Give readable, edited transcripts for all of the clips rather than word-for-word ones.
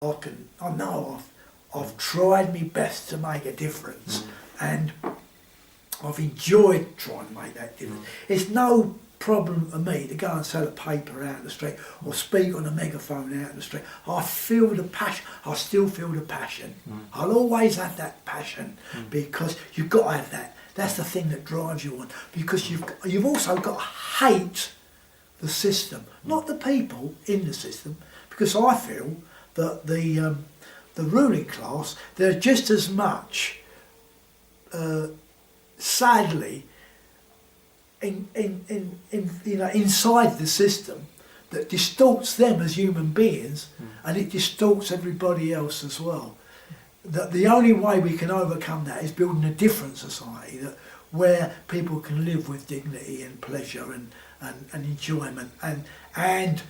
I know I've tried my best to make a difference, and I've enjoyed trying to make that difference. It's no problem for me to go and sell a paper out in the street or speak on a megaphone out in the street. I feel the passion. I still feel the passion. I'll always have that passion because you've got to have that. That's the thing that drives you on, because you've also got to hate the system, not the people in the system, because I feel that the ruling class, they're just as much, sadly, inside the system that distorts them as human beings, and it distorts everybody else as well. That the only way we can overcome that is building a different society where people can live with dignity and pleasure and enjoyment and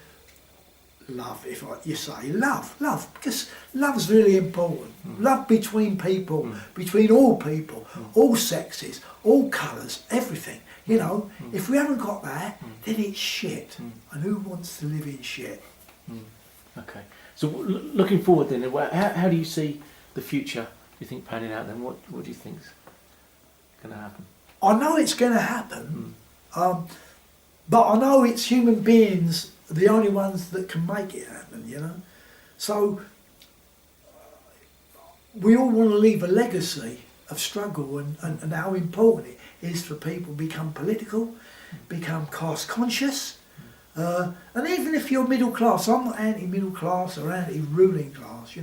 love. You say love, because love's really important. Love between people, between all people, all sexes, all colours, everything. If we haven't got that, then it's shit. And who wants to live in shit? Okay. So looking forward then, how do you see the future, do you think, panning out then? What do you think's going to happen? I know it's going to happen, but I know it's human beings the only ones that can make it happen, So we all want to leave a legacy of struggle and how important it is for people to become political, become caste conscious, and even if you're middle class, I'm not anti-middle class or anti-ruling class,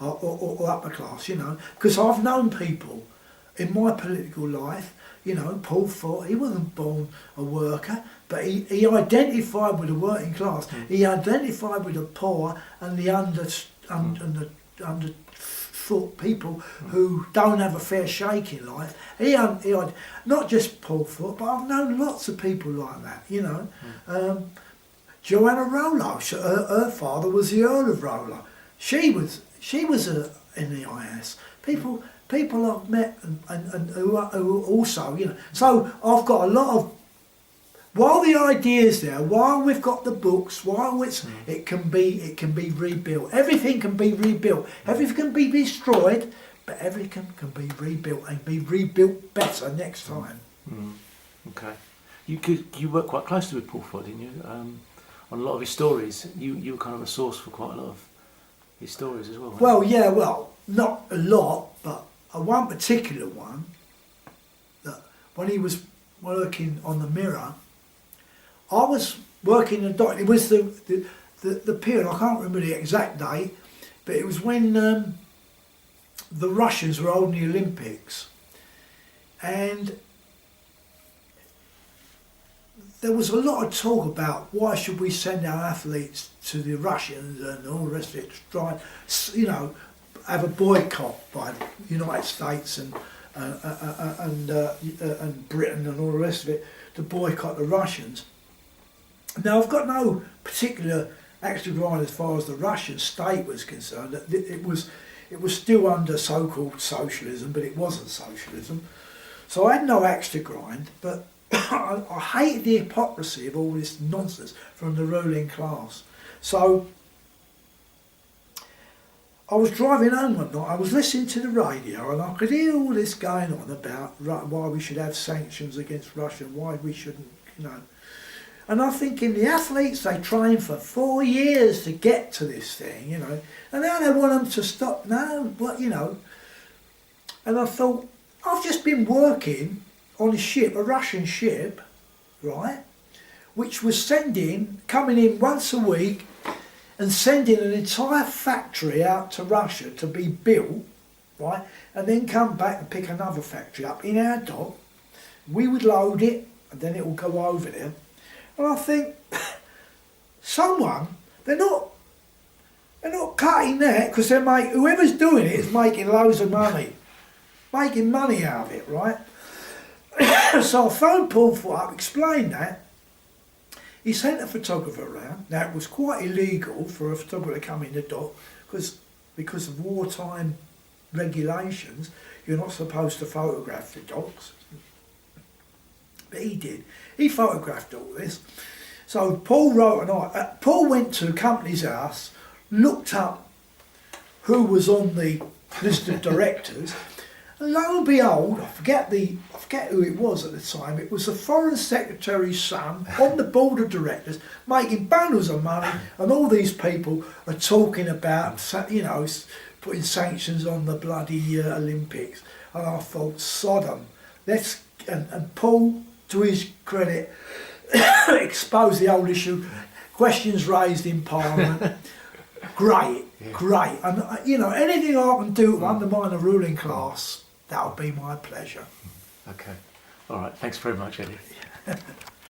or upper class, because I've known people in my political life, Paul Fort, he wasn't born a worker, but he identified with the working class. He identified with the poor and the underfoot people who don't have a fair shake in life. He not just Paul Fort, but I've known lots of people like that. Joanna Rollo, her father was the Earl of Rollo. She was in the IS. People I've met and who also, So I've got a lot of, while the idea's there, while we've got the books, while it can be rebuilt. Everything can be rebuilt. Everything can be destroyed, but everything can be rebuilt and be rebuilt better next time. Okay. You worked quite closely with Paul Ford, didn't you? On a lot of his stories. You were kind of a source for quite a lot of his stories as well. Well, yeah, not a lot, but one particular one, that when he was working on the Mirror, I was working in the it was the period, I can't remember the exact date, but it was when the Russians were holding the Olympics, and there was a lot of talk about why should we send our athletes to the Russians and all the rest of it, to try and, have a boycott by the United States and Britain and all the rest of it, to boycott the Russians. Now, I've got no particular axe to grind as far as the Russian state was concerned. It was still under so-called socialism, but it wasn't socialism. So I had no axe to grind, but I hated the hypocrisy of all this nonsense from the ruling class. So I was driving home one night, I was listening to the radio, and I could hear all this going on about why we should have sanctions against Russia, why we shouldn't, And I'm thinking, the athletes, they train for 4 years to get to this thing, and now they want them to stop now, but, And I thought, I've just been working on a Russian ship, right, which was coming in once a week and sending an entire factory out to Russia to be built, right, and then come back and pick another factory up in our dock. We would load it, and then it will go over there. And I think, they're not cutting that, because whoever's doing it is making loads of money, making money out of it, right? So I phoned Paul Ford up, explained that. He sent a photographer around. Now, it was quite illegal for a photographer to come in the dock because of wartime regulations. You're not supposed to photograph the docks. But he did. He photographed all this. So Paul Paul went to a company's house, looked up who was on the list of directors. And lo and behold, I forget who it was at the time. It was the Foreign Secretary's son on the board of directors, making bundles of money, and all these people are talking about, you know, putting sanctions on the bloody Olympics. And I thought, Sodom, and Paul, to his credit, exposed the whole issue. Questions raised in Parliament. Great. And you know, anything I can do to undermine the ruling class, that would be my pleasure. Okay. All right. Thanks very much, Eddie.